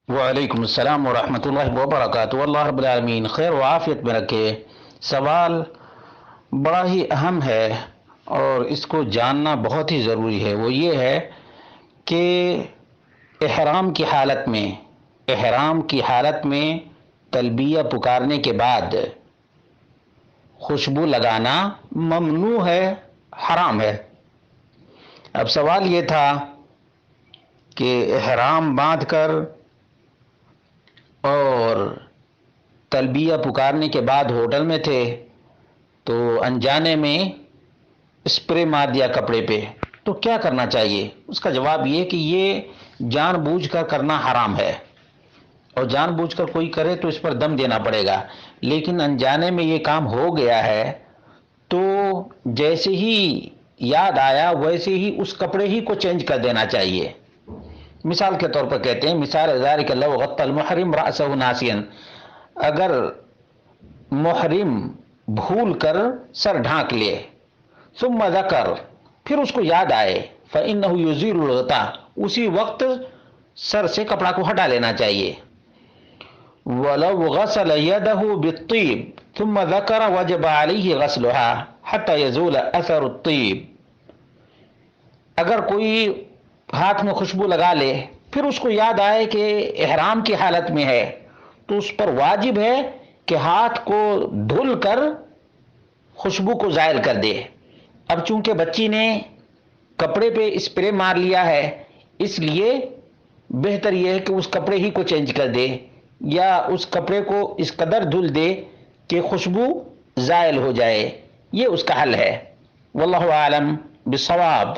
وعلیکم السلام ورحمۃ اللہ وبرکاتہ۔ اللہ رب العالمین خیر و عافیت میں رکھے۔ سوال بڑا ہی اہم ہے اور اس کو جاننا بہت ہی ضروری ہے۔ وہ یہ ہے کہ احرام کی حالت میں تلبیہ پکارنے کے بعد خوشبو لگانا ممنوع ہے، حرام ہے۔ اب سوال یہ تھا کہ احرام باندھ کر اور تلبیہ پکارنے کے بعد ہوٹل میں تھے تو انجانے میں اسپرے مار دیا کپڑے پہ، تو کیا کرنا چاہیے؟ اس کا جواب یہ کہ یہ جان بوجھ کر کرنا حرام ہے، اور جان بوجھ کر کوئی کرے تو اس پر دم دینا پڑے گا۔ لیکن انجانے میں یہ کام ہو گیا ہے تو جیسے ہی یاد آیا ویسے ہی اس کپڑے ہی کو چینج کر دینا چاہیے۔ مثال کے طور پر کہتے ہیں، مثال ذالک لو غطى المحرم رأسه ناسیا، اگر محرم بھول کر سر ڈھانک لے، ثم ذکر، پھر اس کو یاد آئے، فإنه يزيل الغطاء، اسی وقت سر سے کپڑا کو ہٹا لینا چاہیے۔ ولو غسل يده بالطيب ثم ذكر وجب عليه غسلها حتى يزول اثر الطيب، اگر کوئی ہاتھ میں خوشبو لگا لے پھر اس کو یاد آئے کہ احرام کی حالت میں ہے تو اس پر واجب ہے کہ ہاتھ کو دھل کر خوشبو کو زائل کر دے۔ اب چونکہ بچی نے کپڑے پہ اسپرے مار لیا ہے، اس لیے بہتر یہ ہے کہ اس کپڑے ہی کو چینج کر دے یا اس کپڑے کو اس قدر دھل دے کہ خوشبو زائل ہو جائے۔ یہ اس کا حل ہے۔ واللہ اعلم بالصواب۔